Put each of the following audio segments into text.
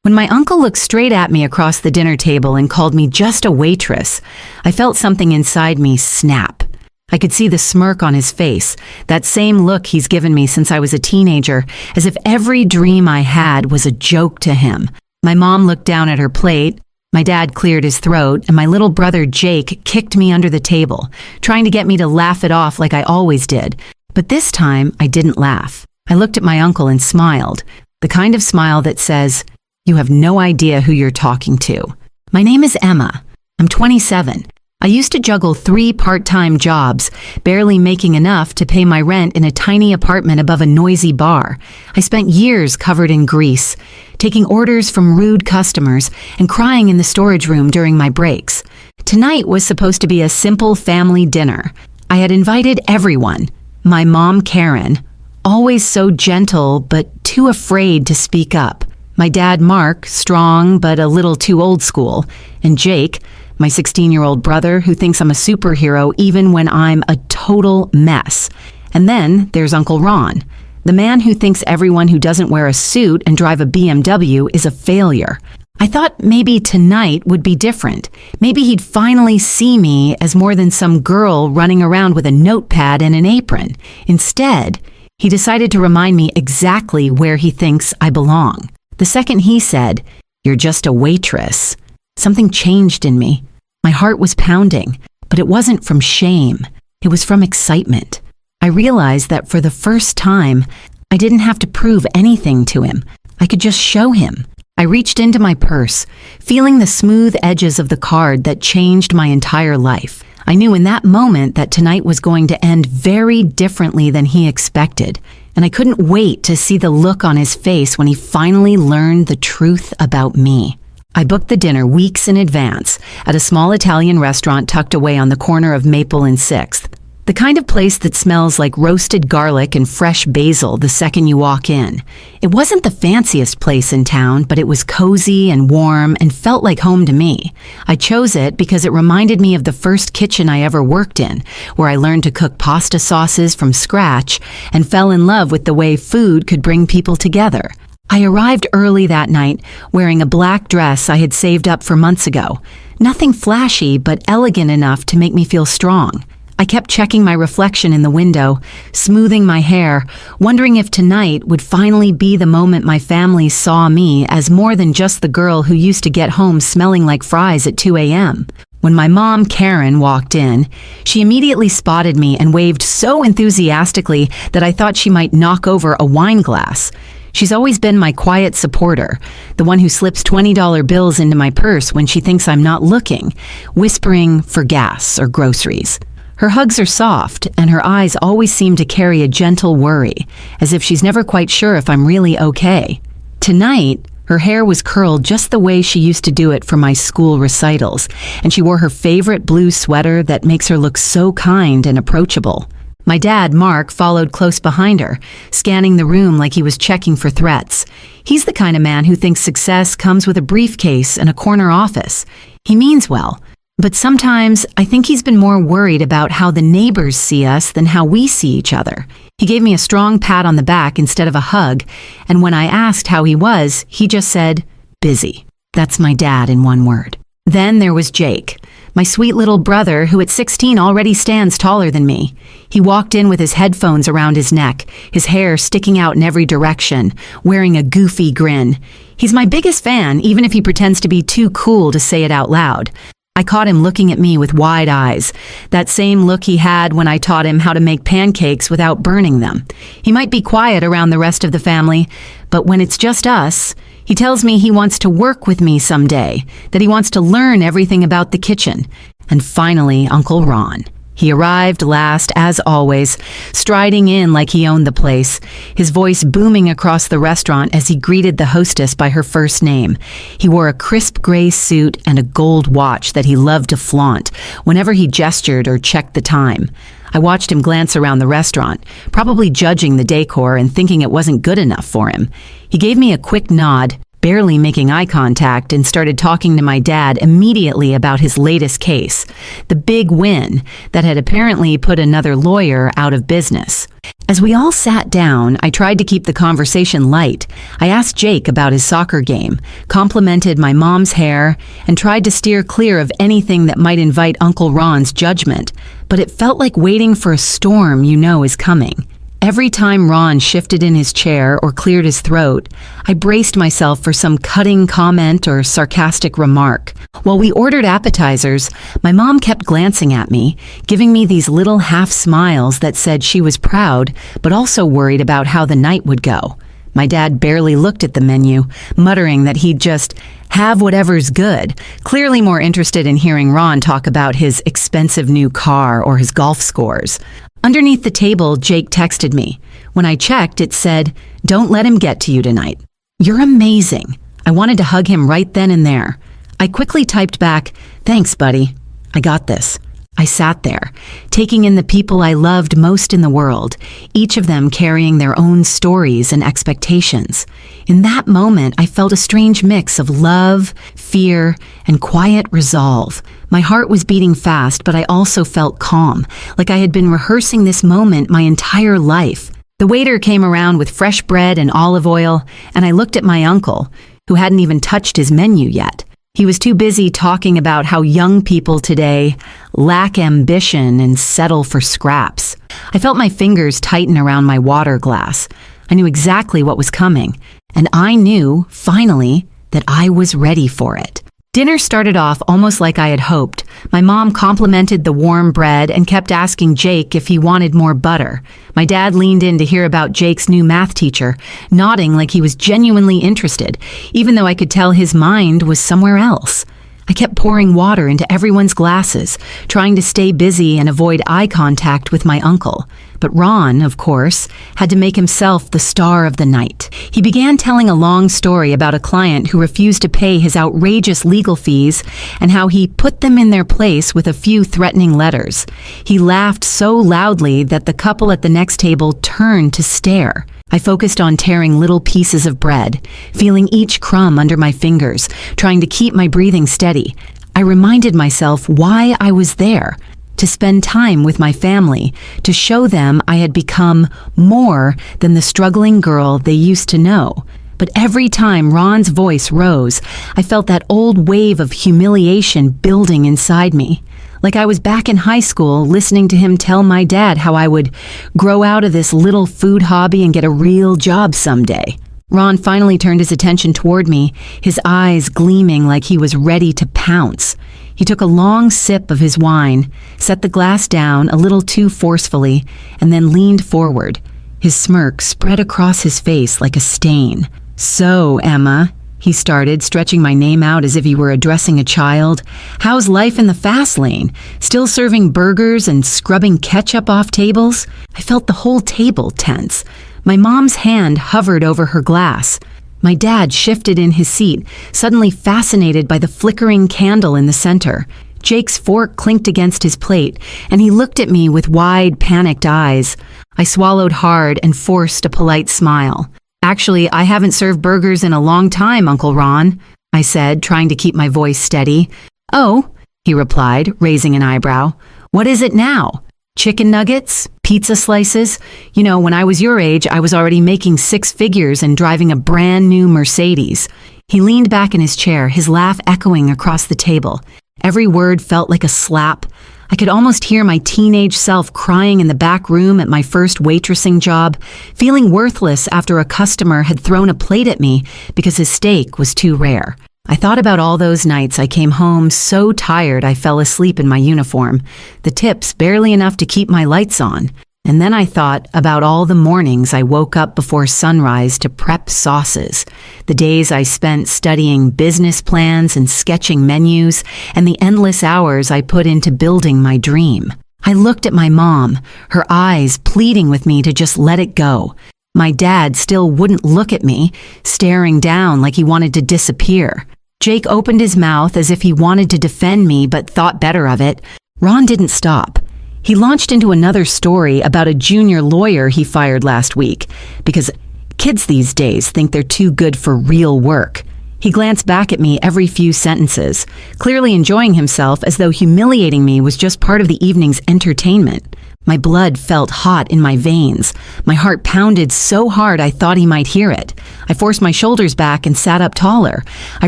When my uncle looked straight at me across the dinner table and called me just a waitress, I felt something inside me snap. I could see the smirk on his face, that same look he's given me since I was a teenager, as if every dream I had was a joke to him. My mom looked down at her plate, my dad cleared his throat, and my little brother Jake kicked me under the table, trying to get me to laugh it off like I always did. But this time, I didn't laugh. I looked at my uncle and smiled, the kind of smile that says, "You have no idea who you're talking to." My name is Emma. I'm 27. I used to juggle 3 part-time jobs, barely making enough to pay my rent in a tiny apartment above a noisy bar. I spent years covered in grease, taking orders from rude customers and crying in the storage room during my breaks. Tonight was supposed to be a simple family dinner. I had invited everyone. My mom, Karen, always so gentle but too afraid to speak up. My dad, Mark, strong but a little too old school. And Jake, my 16-year-old brother who thinks I'm a superhero even when I'm a total mess. And then there's Uncle Ron, the man who thinks everyone who doesn't wear a suit and drive a BMW is a failure. I thought maybe tonight would be different. Maybe he'd finally see me as more than some girl running around with a notepad and an apron. Instead, he decided to remind me exactly where he thinks I belong. The second he said, "You're just a waitress," something changed in me. My heart was pounding, but it wasn't from shame. It was from excitement. I realized that for the first time, I didn't have to prove anything to him. I could just show him. I reached into my purse, feeling the smooth edges of the card that changed my entire life. I knew in that moment that tonight was going to end very differently than he expected, and I couldn't wait to see the look on his face when he finally learned the truth about me. I booked the dinner weeks in advance at a small Italian restaurant tucked away on the corner of Maple and 6th. The kind of place that smells like roasted garlic and fresh basil the second you walk in. It wasn't the fanciest place in town, but it was cozy and warm and felt like home to me. I chose it because it reminded me of the first kitchen I ever worked in, where I learned to cook pasta sauces from scratch and fell in love with the way food could bring people together. I arrived early that night, wearing a black dress I had saved up for months ago. Nothing flashy, but elegant enough to make me feel strong. I kept checking my reflection in the window, smoothing my hair, wondering if tonight would finally be the moment my family saw me as more than just the girl who used to get home smelling like fries at 2 a.m. When my mom, Karen, walked in, she immediately spotted me and waved so enthusiastically that I thought she might knock over a wine glass. She's always been my quiet supporter, the one who slips $20 bills into my purse when she thinks I'm not looking, whispering for gas or groceries. Her hugs are soft, and her eyes always seem to carry a gentle worry, as if she's never quite sure if I'm really okay. Tonight, her hair was curled just the way she used to do it for my school recitals, and she wore her favorite blue sweater that makes her look so kind and approachable. My dad, Mark, followed close behind her, scanning the room like he was checking for threats. He's the kind of man who thinks success comes with a briefcase and a corner office. He means well, but sometimes I think he's been more worried about how the neighbors see us than how we see each other. He gave me a strong pat on the back instead of a hug, and when I asked how he was, he just said, "Busy." That's my dad in one word. Then there was Jake, my sweet little brother who at 16 already stands taller than me. He walked in with his headphones around his neck, his hair sticking out in every direction, wearing a goofy grin. He's my biggest fan, even if he pretends to be too cool to say it out loud. I caught him looking at me with wide eyes, that same look he had when I taught him how to make pancakes without burning them. He might be quiet around the rest of the family, but when it's just us, he tells me he wants to work with me someday, that he wants to learn everything about the kitchen. And finally, Uncle Ron. He arrived last, as always, striding in like he owned the place, his voice booming across the restaurant as he greeted the hostess by her first name. He wore a crisp gray suit and a gold watch that he loved to flaunt whenever he gestured or checked the time. I watched him glance around the restaurant, probably judging the decor and thinking it wasn't good enough for him. He gave me a quick nod, barely making eye contact, and started talking to my dad immediately about his latest case, the big win that had apparently put another lawyer out of business. As we all sat down, I tried to keep the conversation light. I asked Jake about his soccer game, complimented my mom's hair, and tried to steer clear of anything that might invite Uncle Ron's judgment. But it felt like waiting for a storm you know is coming. Every time Ron shifted in his chair or cleared his throat, I braced myself for some cutting comment or sarcastic remark. While we ordered appetizers, my mom kept glancing at me, giving me these little half smiles that said she was proud, but also worried about how the night would go. My dad barely looked at the menu, muttering that he'd just have whatever's good, clearly more interested in hearing Ron talk about his expensive new car or his golf scores. Underneath the table, Jake texted me. When I checked, it said, "Don't let him get to you tonight." "You're amazing." I wanted to hug him right then and there. I quickly typed back, "Thanks, buddy. I got this." I sat there, taking in the people I loved most in the world, each of them carrying their own stories and expectations. In that moment, I felt a strange mix of love, fear, and quiet resolve. My heart was beating fast, but I also felt calm, like I had been rehearsing this moment my entire life. The waiter came around with fresh bread and olive oil, and I looked at my uncle, who hadn't even touched his menu yet. He was too busy talking about how young people today lack ambition and settle for scraps. I felt my fingers tighten around my water glass. I knew exactly what was coming, and I knew, finally, that I was ready for it. Dinner started off almost like I had hoped. My mom complimented the warm bread and kept asking Jake if he wanted more butter. My dad leaned in to hear about Jake's new math teacher, nodding like he was genuinely interested, even though I could tell his mind was somewhere else. I kept pouring water into everyone's glasses, trying to stay busy and avoid eye contact with my uncle. But Ron, of course, had to make himself the star of the night. He began telling a long story about a client who refused to pay his outrageous legal fees and how he put them in their place with a few threatening letters. He laughed so loudly that the couple at the next table turned to stare. I focused on tearing little pieces of bread, feeling each crumb under my fingers, trying to keep my breathing steady. I reminded myself why I was there, to spend time with my family, to show them I had become more than the struggling girl they used to know. But every time Ron's voice rose, I felt that old wave of humiliation building inside me. Like I was back in high school listening to him tell my dad how I would grow out of this little food hobby and get a real job someday. Ron finally turned his attention toward me, his eyes gleaming like he was ready to pounce. He took a long sip of his wine, set the glass down a little too forcefully, and then leaned forward. His smirk spread across his face like a stain. "So, Emma," he started, stretching my name out as if he were addressing a child. "How's life in the fast lane? Still serving burgers and scrubbing ketchup off tables?" I felt the whole table tense. My mom's hand hovered over her glass. My dad shifted in his seat, suddenly fascinated by the flickering candle in the center. Jake's fork clinked against his plate, and he looked at me with wide, panicked eyes. I swallowed hard and forced a polite smile. "Actually, I haven't served burgers in a long time, Uncle Ron," I said, trying to keep my voice steady. "Oh," he replied, raising an eyebrow. "What is it now? Chicken nuggets? Pizza slices? You know, when I was your age, I was already making 6 figures and driving a brand new Mercedes." He leaned back in his chair, his laugh echoing across the table. Every word felt like a slap. I could almost hear my teenage self crying in the back room at my first waitressing job, feeling worthless after a customer had thrown a plate at me because his steak was too rare. I thought about all those nights I came home so tired I fell asleep in my uniform, the tips barely enough to keep my lights on. And then I thought about all the mornings I woke up before sunrise to prep sauces, the days I spent studying business plans and sketching menus, and the endless hours I put into building my dream. I looked at my mom, her eyes pleading with me to just let it go. My dad still wouldn't look at me, staring down like he wanted to disappear. Jake opened his mouth as if he wanted to defend me but thought better of it. Ron didn't stop. He launched into another story about a junior lawyer he fired last week because kids these days think they're too good for real work. He glanced back at me every few sentences, clearly enjoying himself as though humiliating me was just part of the evening's entertainment. My blood felt hot in my veins. My heart pounded so hard I thought he might hear it. I forced my shoulders back and sat up taller. I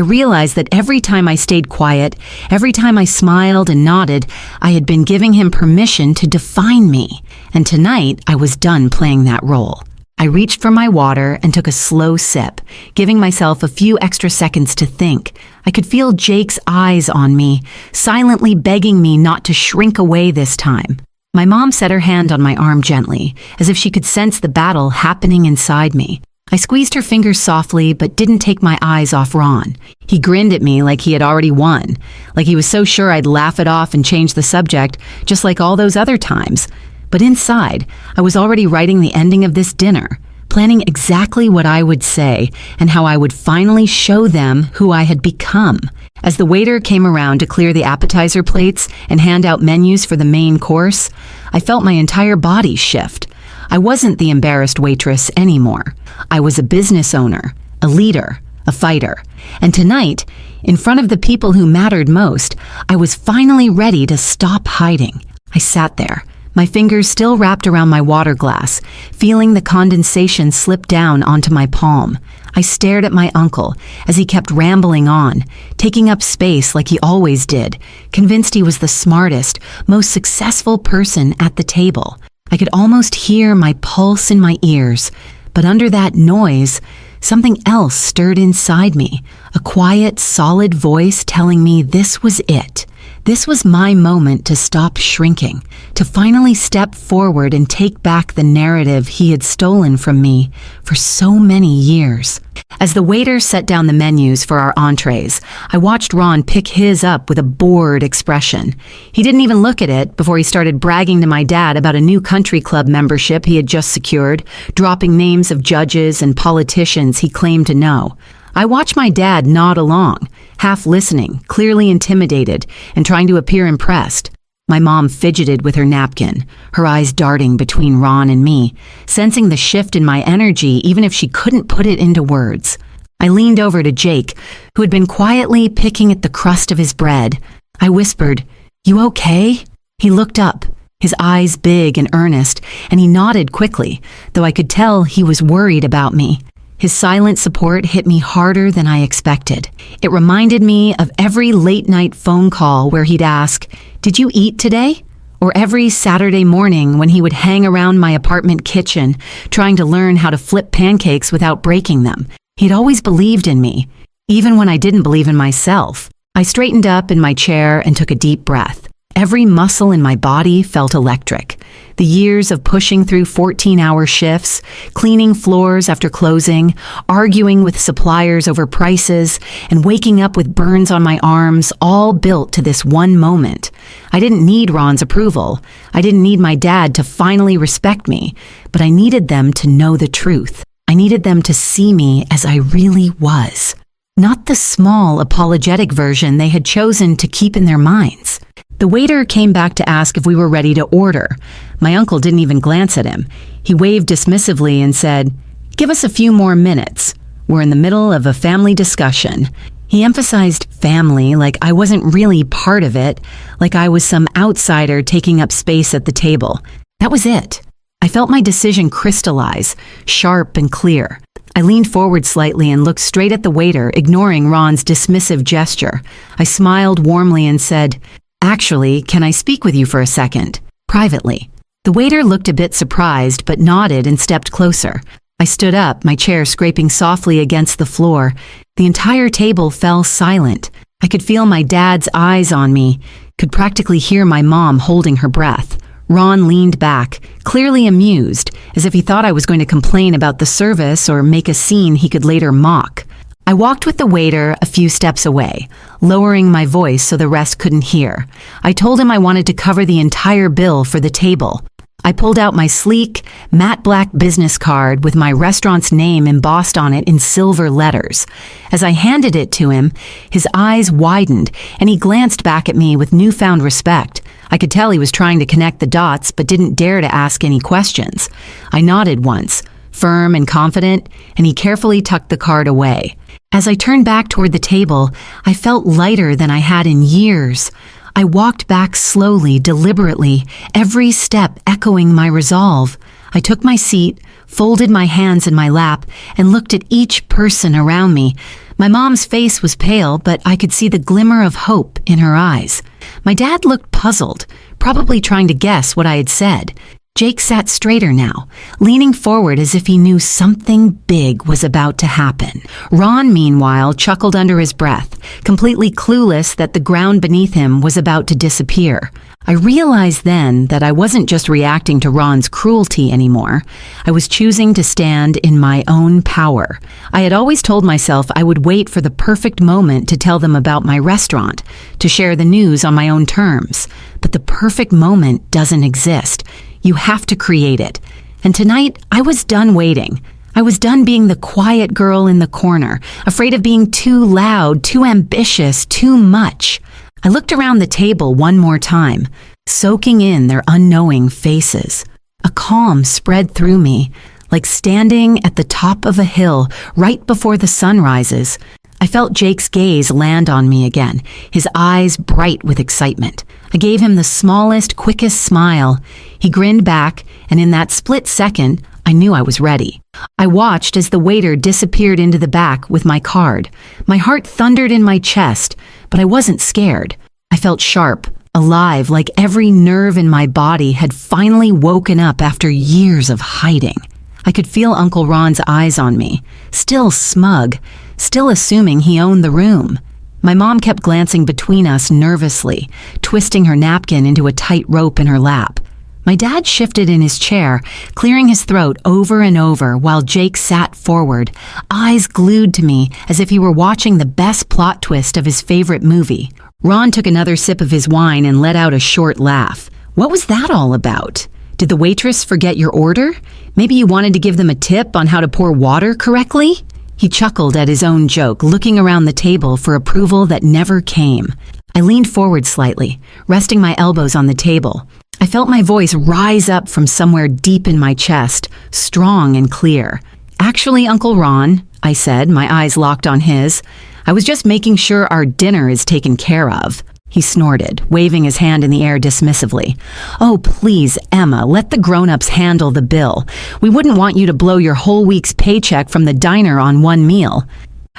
realized that every time I stayed quiet, every time I smiled and nodded, I had been giving him permission to define me. And tonight, I was done playing that role. I reached for my water and took a slow sip, giving myself a few extra seconds to think. I could feel Jake's eyes on me, silently begging me not to shrink away this time. My mom set her hand on my arm gently, as if she could sense the battle happening inside me. I squeezed her fingers softly, but didn't take my eyes off Ron. He grinned at me like he had already won, like he was so sure I'd laugh it off and change the subject, just like all those other times. But inside, I was already writing the ending of this dinner, planning exactly what I would say and how I would finally show them who I had become. As the waiter came around to clear the appetizer plates and hand out menus for the main course, I felt my entire body shift. I wasn't the embarrassed waitress anymore. I was a business owner, a leader, a fighter. And tonight, in front of the people who mattered most, I was finally ready to stop hiding. I sat there, my fingers still wrapped around my water glass, feeling the condensation slip down onto my palm. I stared at my uncle as he kept rambling on, taking up space like he always did, convinced he was the smartest, most successful person at the table. I could almost hear my pulse in my ears, but under that noise, something else stirred inside me, a quiet, solid voice telling me this was it. This was my moment to stop shrinking, to finally step forward and take back the narrative he had stolen from me for so many years. As the waiter set down the menus for our entrees, I watched Ron pick his up with a bored expression. He didn't even look at it before he started bragging to my dad about a new country club membership he had just secured, dropping names of judges and politicians he claimed to know. I watched my dad nod along, half listening, clearly intimidated, and trying to appear impressed. My mom fidgeted with her napkin, her eyes darting between Ron and me, sensing the shift in my energy even if she couldn't put it into words. I leaned over to Jake, who had been quietly picking at the crust of his bread. I whispered, "You okay?" He looked up, his eyes big and earnest, and he nodded quickly, though I could tell he was worried about me. His silent support hit me harder than I expected. It reminded me of every late-night phone call where he'd ask, "Did you eat today?" Or every Saturday morning when he would hang around my apartment kitchen, trying to learn how to flip pancakes without breaking them. He'd always believed in me, even when I didn't believe in myself. I straightened up in my chair and took a deep breath. Every muscle in my body felt electric. The years of pushing through 14-hour shifts, cleaning floors after closing, arguing with suppliers over prices, and waking up with burns on my arms, all built to this one moment. I didn't need Ron's approval. I didn't need my dad to finally respect me, but I needed them to know the truth. I needed them to see me as I really was, not the small, apologetic version they had chosen to keep in their minds. The waiter came back to ask if we were ready to order. My uncle didn't even glance at him. He waved dismissively and said, "Give us a few more minutes. We're in the middle of a family discussion." He emphasized family like I wasn't really part of it, like I was some outsider taking up space at the table. That was it. I felt my decision crystallize, sharp and clear. I leaned forward slightly and looked straight at the waiter, ignoring Ron's dismissive gesture. I smiled warmly and said, "Actually, can I speak with you for a second? Privately." The waiter looked a bit surprised, but nodded and stepped closer. I stood up, my chair scraping softly against the floor. The entire table fell silent. I could feel my dad's eyes on me, could practically hear my mom holding her breath. Ron leaned back, clearly amused, as if he thought I was going to complain about the service or make a scene he could later mock. I walked with the waiter a few steps away, lowering my voice so the rest couldn't hear. I told him I wanted to cover the entire bill for the table. I pulled out my sleek, matte black business card with my restaurant's name embossed on it in silver letters. As I handed it to him, his eyes widened and he glanced back at me with newfound respect. I could tell he was trying to connect the dots but didn't dare to ask any questions. I nodded once, firm and confident, and he carefully tucked the card away. As I turned back toward the table, I felt lighter than I had in years. I walked back slowly, deliberately, every step echoing my resolve. I took my seat, folded my hands in my lap, and looked at each person around me. My mom's face was pale, but I could see the glimmer of hope in her eyes. My dad looked puzzled, probably trying to guess what I had said. Jake sat straighter now, leaning forward as if he knew something big was about to happen. Ron, meanwhile, chuckled under his breath, completely clueless that the ground beneath him was about to disappear. I realized then that I wasn't just reacting to Ron's cruelty anymore. I was choosing to stand in my own power. I had always told myself I would wait for the perfect moment to tell them about my restaurant, to share the news on my own terms. But the perfect moment doesn't exist. You have to create it. And tonight, I was done waiting. I was done being the quiet girl in the corner, afraid of being too loud, too ambitious, too much. I looked around the table one more time, soaking in their unknowing faces. A calm spread through me, like standing at the top of a hill right before the sun rises. I felt Jake's gaze land on me again, his eyes bright with excitement. I gave him the smallest, quickest smile. He grinned back, and in that split second, I knew I was ready. I watched as the waiter disappeared into the back with my card. My heart thundered in my chest, but I wasn't scared. I felt sharp, alive, like every nerve in my body had finally woken up after years of hiding. I could feel Uncle Ron's eyes on me, still smug, still assuming he owned the room. My mom kept glancing between us nervously, twisting her napkin into a tight rope in her lap. My dad shifted in his chair, clearing his throat over and over while Jake sat forward, eyes glued to me as if he were watching the best plot twist of his favorite movie. Ron took another sip of his wine and let out a short laugh. What was that all about? Did the waitress forget your order? Maybe you wanted to give them a tip on how to pour water correctly? He chuckled at his own joke, looking around the table for approval that never came. I leaned forward slightly, resting my elbows on the table. I felt my voice rise up from somewhere deep in my chest, strong and clear. Actually, Uncle Ron, I said, my eyes locked on his, I was just making sure our dinner is taken care of. He snorted, waving his hand in the air dismissively. Oh, please, Emma, let the grown-ups handle the bill. We wouldn't want you to blow your whole week's paycheck from the diner on one meal.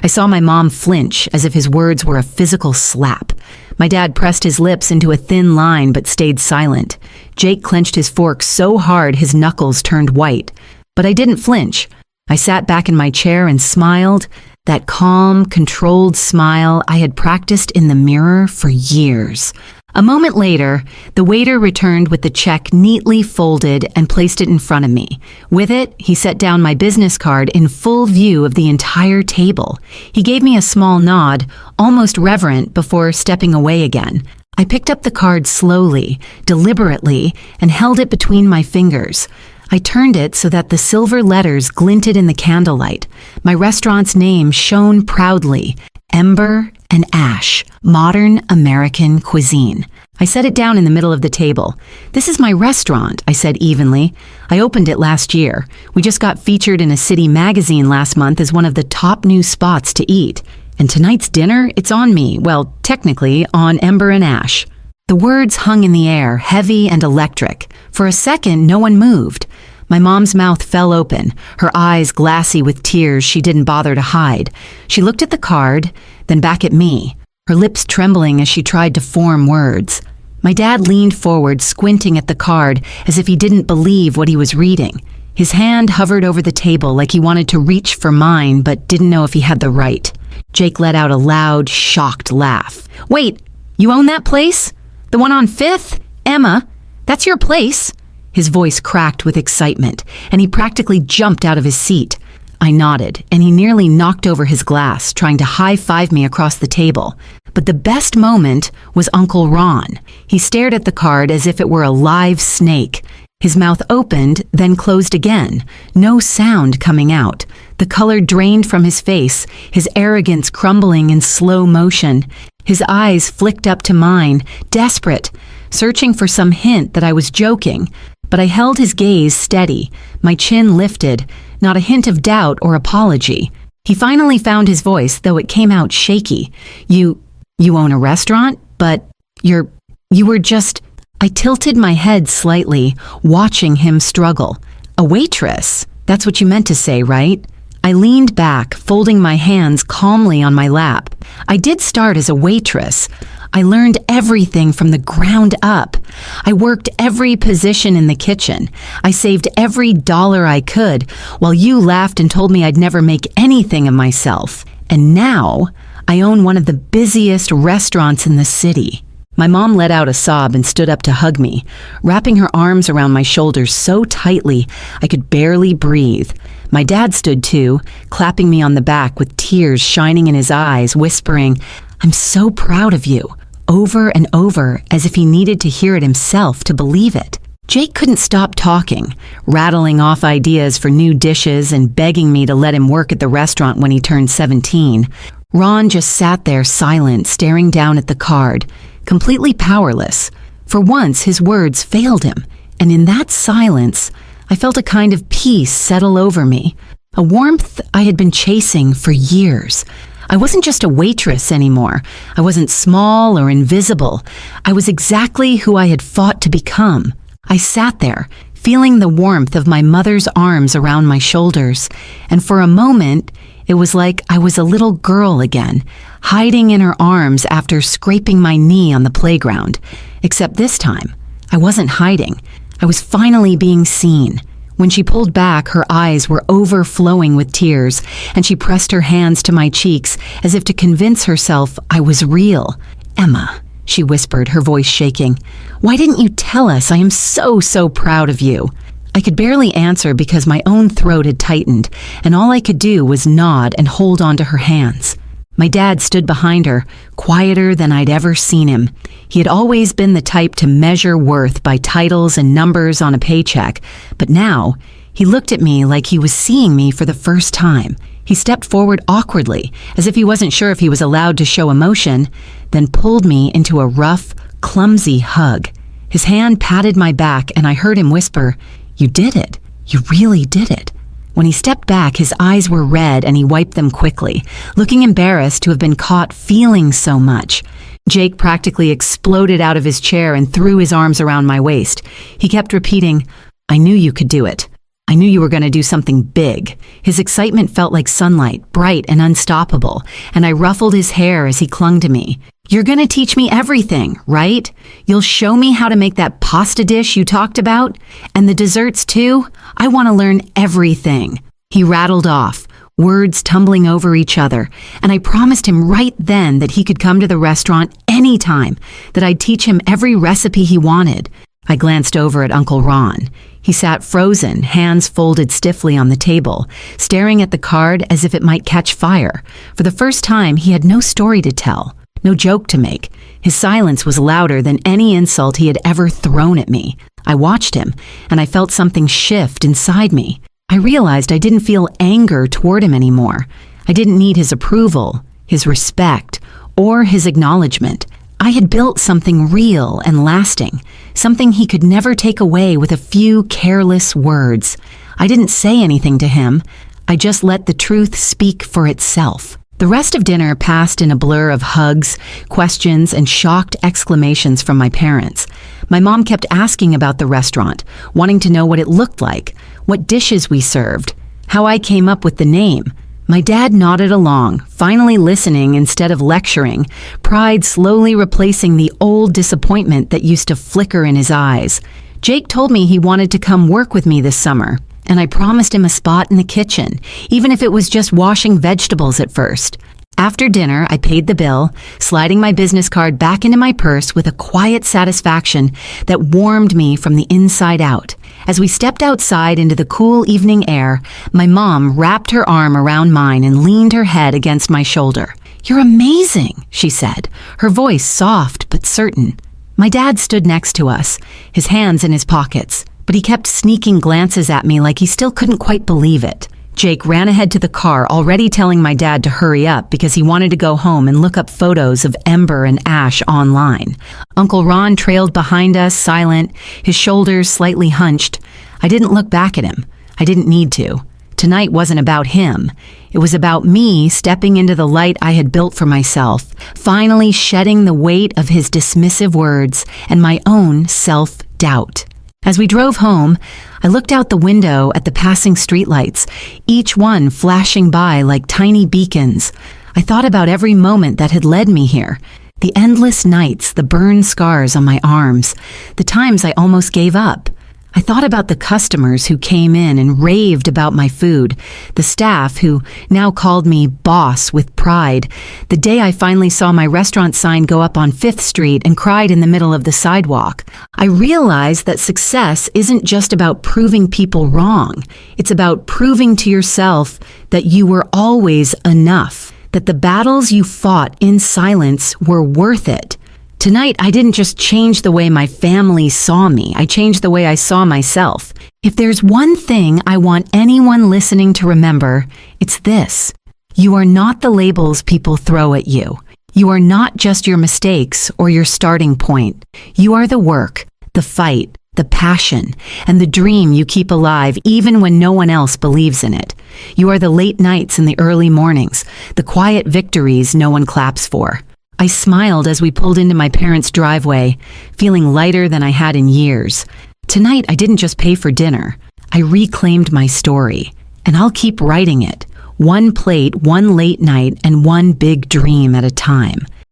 I saw my mom flinch as if his words were a physical slap. My dad pressed his lips into a thin line but stayed silent. Jake clenched his fork so hard his knuckles turned white. But I didn't flinch. I sat back in my chair and smiled, that calm, controlled smile I had practiced in the mirror for years. A moment later, the waiter returned with the check neatly folded and placed it in front of me. With it, he set down my business card in full view of the entire table. He gave me a small nod, almost reverent, before stepping away again. I picked up the card slowly, deliberately, and held it between my fingers. I turned it so that the silver letters glinted in the candlelight. My restaurant's name shone proudly, Ember and Ash, Modern American Cuisine. I set it down in the middle of the table. This is my restaurant, I said evenly. I opened it last year. We just got featured in a city magazine last month as one of the top new spots to eat. And tonight's dinner, it's on me, well, technically, on Ember and Ash. The words hung in the air, heavy and electric. For a second, no one moved. My mom's mouth fell open, her eyes glassy with tears she didn't bother to hide. She looked at the card, then back at me, her lips trembling as she tried to form words. My dad leaned forward, squinting at the card as if he didn't believe what he was reading. His hand hovered over the table like he wanted to reach for mine but didn't know if he had the right. Jake let out a loud, shocked laugh. Wait, you own that place? The one on 5th? Emma, that's your place? His voice cracked with excitement, and he practically jumped out of his seat. I nodded, and he nearly knocked over his glass, trying to high-five me across the table. But the best moment was Uncle Ron. He stared at the card as if it were a live snake. His mouth opened, then closed again, no sound coming out. The color drained from his face, his arrogance crumbling in slow motion. His eyes flicked up to mine, desperate, searching for some hint that I was joking. But I held his gaze steady, my chin lifted, not a hint of doubt or apology. He finally found his voice, though it came out shaky. You own a restaurant, but you were just... I tilted my head slightly, watching him struggle. A waitress? That's what you meant to say, right? I leaned back, folding my hands calmly on my lap. I did start as a waitress. I learned everything from the ground up. I worked every position in the kitchen. I saved every dollar I could, while you laughed and told me I'd never make anything of myself. And now, I own one of the busiest restaurants in the city. My mom let out a sob and stood up to hug me, wrapping her arms around my shoulders so tightly I could barely breathe. My dad stood too, clapping me on the back with tears shining in his eyes, whispering, "I'm so proud of you," over and over, as if he needed to hear it himself to believe it. Jake couldn't stop talking, rattling off ideas for new dishes and begging me to let him work at the restaurant when he turned 17. Ron just sat there silent, staring down at the card, completely powerless. For once, his words failed him, and in that silence, I felt a kind of peace settle over me, a warmth I had been chasing for years. I wasn't just a waitress anymore. I wasn't small or invisible. I was exactly who I had fought to become. I sat there, feeling the warmth of my mother's arms around my shoulders, and for a moment, it was like I was a little girl again, hiding in her arms after scraping my knee on the playground. Except this time, I wasn't hiding. I was finally being seen. When she pulled back, her eyes were overflowing with tears, and she pressed her hands to my cheeks as if to convince herself I was real. "Emma," she whispered, her voice shaking, "why didn't you tell us? I am so proud of you." I could barely answer because my own throat had tightened, and all I could do was nod and hold onto her hands. My dad stood behind her, quieter than I'd ever seen him. He had always been the type to measure worth by titles and numbers on a paycheck, but now he looked at me like he was seeing me for the first time. He stepped forward awkwardly, as if he wasn't sure if he was allowed to show emotion, then pulled me into a rough, clumsy hug. His hand patted my back, and I heard him whisper, "You did it. You really did it." When he stepped back, his eyes were red and he wiped them quickly, looking embarrassed to have been caught feeling so much. Jake practically exploded out of his chair and threw his arms around my waist. He kept repeating, "I knew you could do it. I knew you were going to do something big." His excitement felt like sunlight, bright and unstoppable, and I ruffled his hair as he clung to me. "You're going to teach me everything, right? You'll show me how to make that pasta dish you talked about? And the desserts too? I want to learn everything." He rattled off, words tumbling over each other, and I promised him right then that he could come to the restaurant anytime, that I'd teach him every recipe he wanted. I glanced over at Uncle Ron. He sat frozen, hands folded stiffly on the table, staring at the card as if it might catch fire. For the first time, he had no story to tell, no joke to make. His silence was louder than any insult he had ever thrown at me. I watched him, and I felt something shift inside me. I realized I didn't feel anger toward him anymore. I didn't need his approval, his respect, or his acknowledgement. I had built something real and lasting, something he could never take away with a few careless words. I didn't say anything to him. I just let the truth speak for itself. The rest of dinner passed in a blur of hugs, questions, and shocked exclamations from my parents. My mom kept asking about the restaurant, wanting to know what it looked like, what dishes we served, how I came up with the name. My dad nodded along, finally listening instead of lecturing, pride slowly replacing the old disappointment that used to flicker in his eyes. Jake told me he wanted to come work with me this summer, and I promised him a spot in the kitchen, even if it was just washing vegetables at first. After dinner, I paid the bill, sliding my business card back into my purse with a quiet satisfaction that warmed me from the inside out. As we stepped outside into the cool evening air, my mom wrapped her arm around mine and leaned her head against my shoulder. "You're amazing," she said, her voice soft but certain. My dad stood next to us, his hands in his pockets, but he kept sneaking glances at me like he still couldn't quite believe it. Jake ran ahead to the car, already telling my dad to hurry up because he wanted to go home and look up photos of Ember and Ash online. Uncle Ron trailed behind us, silent, his shoulders slightly hunched. I didn't look back at him. I didn't need to. Tonight wasn't about him. It was about me stepping into the light I had built for myself, finally shedding the weight of his dismissive words and my own self-doubt. As we drove home, I looked out the window at the passing streetlights, each one flashing by like tiny beacons. I thought about every moment that had led me here. The endless nights, the burned scars on my arms, the times I almost gave up. I thought about the customers who came in and raved about my food, the staff who now called me boss with pride, the day I finally saw my restaurant sign go up on 5th Street and cried in the middle of the sidewalk. I realized that success isn't just about proving people wrong. It's about proving to yourself that you were always enough, that the battles you fought in silence were worth it. Tonight, I didn't just change the way my family saw me, I changed the way I saw myself. If there's one thing I want anyone listening to remember, it's this. You are not the labels people throw at you. You are not just your mistakes or your starting point. You are the work, the fight, the passion, and the dream you keep alive even when no one else believes in it. You are the late nights and the early mornings, the quiet victories no one claps for. I smiled as we pulled into my parents' driveway, feeling lighter than I had in years. Tonight, I didn't just pay for dinner. I reclaimed my story, and I'll keep writing it, one plate, one late night, and one big dream at a time.